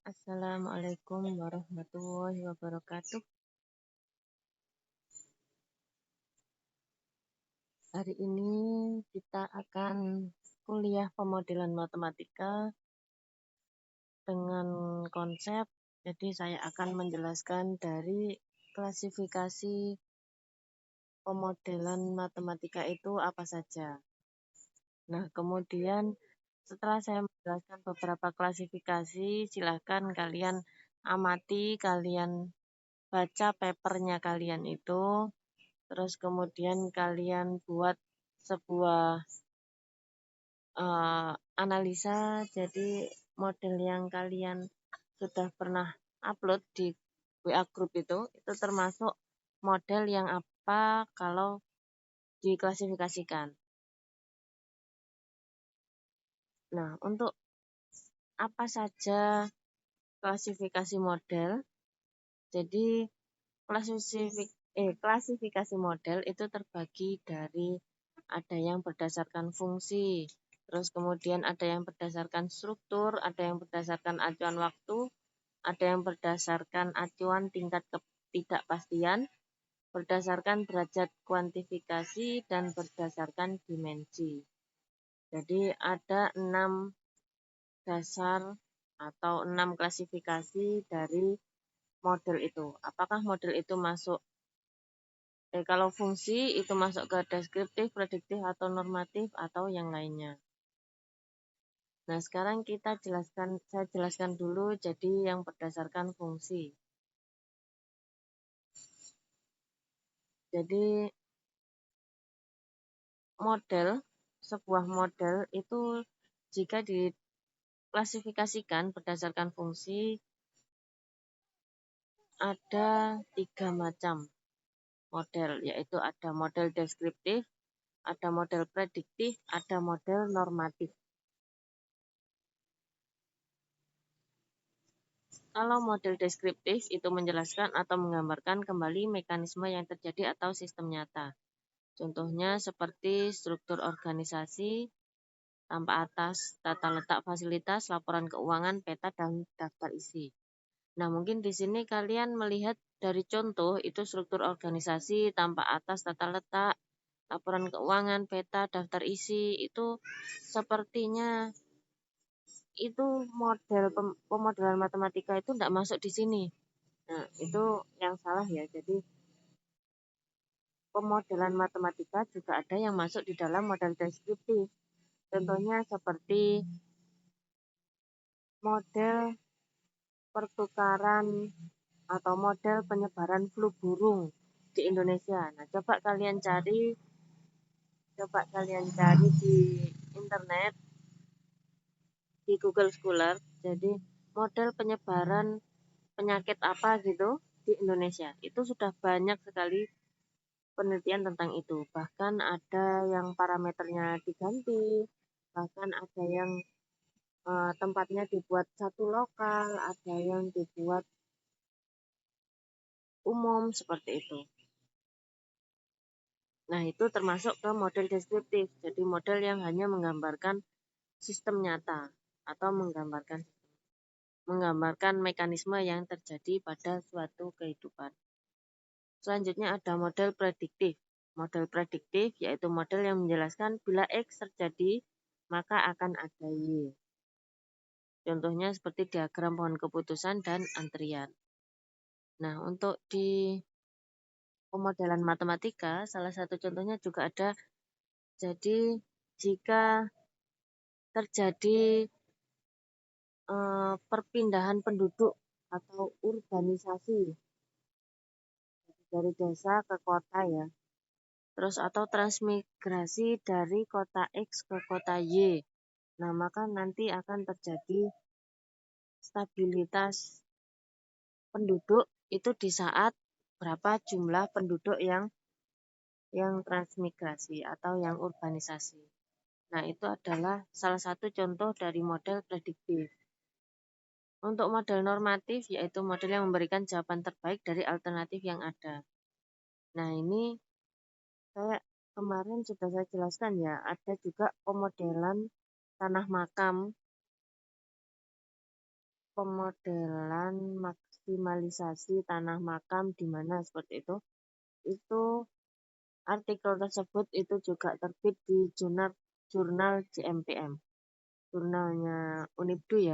Assalamualaikum warahmatullahi wabarakatuh. Hari ini kita akan kuliah pemodelan matematika dengan konsep. Jadi saya akan menjelaskan dari klasifikasi pemodelan matematika itu apa saja. Nah, kemudian setelah saya menjelaskan beberapa klasifikasi, silahkan kalian amati, kalian baca papernya kalian itu. Terus kemudian kalian buat sebuah analisa, jadi model yang kalian sudah pernah upload di WA Group itu termasuk model yang apa kalau diklasifikasikan. Nah, untuk apa saja klasifikasi model? Jadi klasifikasi model itu terbagi dari ada yang berdasarkan fungsi, terus kemudian ada yang berdasarkan struktur, ada yang berdasarkan acuan waktu, ada yang berdasarkan acuan tingkat ketidakpastian, berdasarkan derajat kuantifikasi, dan berdasarkan dimensi. Jadi ada 6 dasar atau 6 klasifikasi dari model itu. Apakah model itu masuk kalau fungsi itu masuk ke deskriptif, prediktif, atau normatif, atau yang lainnya. Nah, sekarang saya jelaskan dulu jadi yang berdasarkan fungsi. Jadi sebuah model itu jika diklasifikasikan berdasarkan fungsi ada 3 macam model, yaitu ada model deskriptif, ada model prediktif, ada model normatif. Kalau model deskriptif itu menjelaskan atau menggambarkan kembali mekanisme yang terjadi atau sistem nyata. Contohnya seperti struktur organisasi, tanpa atas, tata letak fasilitas, laporan keuangan, peta, dan daftar isi. Nah, mungkin di sini kalian melihat dari contoh itu struktur organisasi, tanpa atas, tata letak, laporan keuangan, peta, daftar isi, itu sepertinya itu model pemodelan matematika itu tidak masuk di sini. Nah, itu yang salah ya. Jadi pemodelan matematika juga ada yang masuk di dalam model deskriptif. Contohnya seperti model pertukaran atau model penyebaran flu burung di Indonesia. Nah, coba kalian cari di internet, di Google Scholar. Jadi model penyebaran penyakit apa gitu di Indonesia. Itu sudah banyak sekali penelitian tentang itu. Bahkan ada yang parameternya diganti, bahkan ada yang tempatnya dibuat satu lokal, ada yang dibuat umum seperti itu. Nah, itu termasuk ke model deskriptif. Jadi model yang hanya menggambarkan sistem nyata atau menggambarkan mekanisme yang terjadi pada suatu kehidupan. Selanjutnya ada model prediktif. Model prediktif yaitu model yang menjelaskan bila X terjadi, maka akan ada Y. Contohnya seperti diagram pohon keputusan dan antrian. Nah, untuk di pemodelan matematika, salah satu contohnya juga ada. Jadi, jika terjadi perpindahan penduduk atau urbanisasi dari desa ke kota ya, terus atau transmigrasi dari kota X ke kota Y. Nah, maka nanti akan terjadi stabilitas penduduk itu di saat berapa jumlah penduduk yang transmigrasi atau yang urbanisasi. Nah, itu adalah salah satu contoh dari model prediktif. Untuk model normatif, yaitu model yang memberikan jawaban terbaik dari alternatif yang ada. Nah, ini saya kemarin sudah saya jelaskan ya, ada juga pemodelan tanah makam. pemodelan maksimalisasi tanah makam di mana seperti itu artikel tersebut itu juga terbit di jurnal JMPM, jurnalnya Unibdu ya.